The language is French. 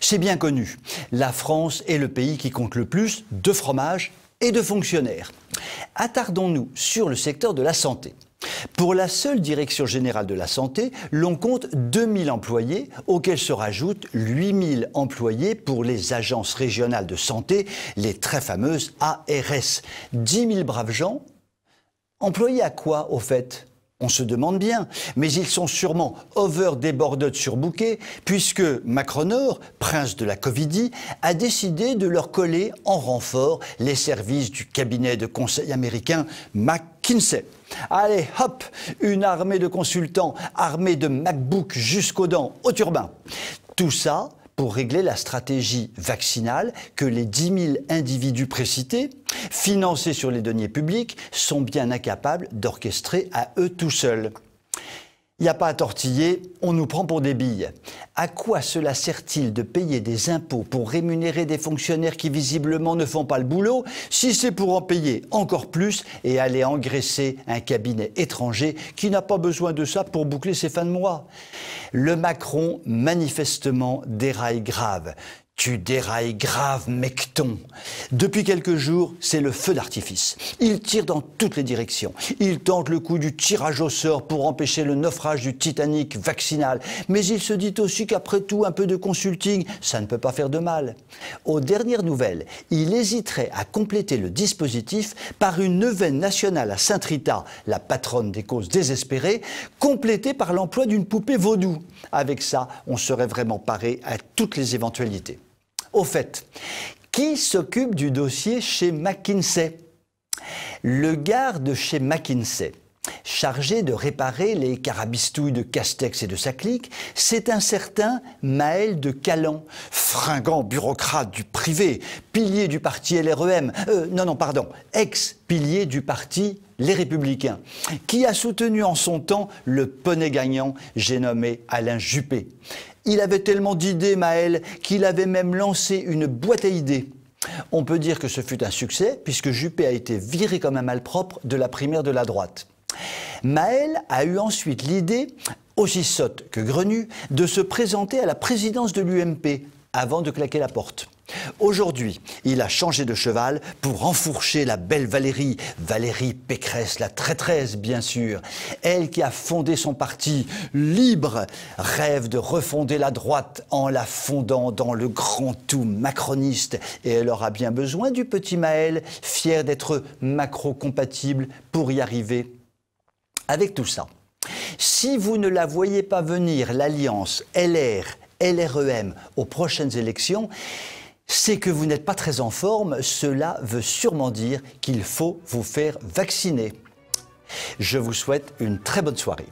C'est bien connu, la France est le pays qui compte le plus de fromages et de fonctionnaires. Attardons-nous sur le secteur de la santé. Pour la seule Direction générale de la santé, l'on compte 2000 employés, auxquels se rajoutent 8000 employés pour les agences régionales de santé, les très fameuses ARS. 10 000 braves gens, employés à quoi au fait ? On se demande bien, mais ils sont sûrement over-débordés surbookés, puisque Macronor, prince de la Covidie, a décidé de leur coller en renfort les services du cabinet de conseil américain McKinsey. Allez, hop, une armée de consultants armés de MacBook jusqu'aux dents, au turbin. Tout ça pour régler la stratégie vaccinale que les 10 000 individus précités, financés sur les deniers publics, sont bien incapables d'orchestrer à eux tout seuls. Il n'y a pas à tortiller, on nous prend pour des billes. À quoi cela sert-il de payer des impôts pour rémunérer des fonctionnaires qui visiblement ne font pas le boulot, si c'est pour en payer encore plus et aller engraisser un cabinet étranger qui n'a pas besoin de ça pour boucler ses fins de mois? Le Macron, manifestement, déraille grave. Tu dérailles grave, mecton. Depuis quelques jours, c'est le feu d'artifice. Il tire dans toutes les directions. Il tente le coup du tirage au sort pour empêcher le naufrage du Titanic vaccinal. Mais il se dit aussi qu'après tout, un peu de consulting, ça ne peut pas faire de mal. Aux dernières nouvelles, il hésiterait à compléter le dispositif par une neuvaine nationale à Sainte-Rita, la patronne des causes désespérées, complétée par l'emploi d'une poupée vaudou. Avec ça, on serait vraiment paré à toutes les éventualités. Au fait, qui s'occupe du dossier chez McKinsey? Le gars de chez McKinsey, chargé de réparer les carabistouilles de Castex et de sa clique, c'est un certain Maël de Calan, fringant bureaucrate du privé, pilier du parti LREM, ex-pilier du parti Les Républicains, qui a soutenu en son temps le poney gagnant, j'ai nommé Alain Juppé. Il avait tellement d'idées, Maël, qu'il avait même lancé une boîte à idées. On peut dire que ce fut un succès, puisque Juppé a été viré comme un malpropre de la primaire de la droite. Maël a eu ensuite l'idée, aussi sotte que grenue, de se présenter à la présidence de l'UMP avant de claquer la porte. Aujourd'hui, il a changé de cheval pour enfourcher la belle Valérie, Valérie Pécresse, la traîtresse bien sûr. Elle qui a fondé son parti libre, rêve de refonder la droite en la fondant dans le grand tout macroniste. Et elle aura bien besoin du petit Maël, fier d'être macro-compatible pour y arriver. Avec tout ça, si vous ne la voyez pas venir, l'alliance LR-LREM aux prochaines élections, c'est que vous n'êtes pas très en forme. Cela veut sûrement dire qu'il faut vous faire vacciner. Je vous souhaite une très bonne soirée.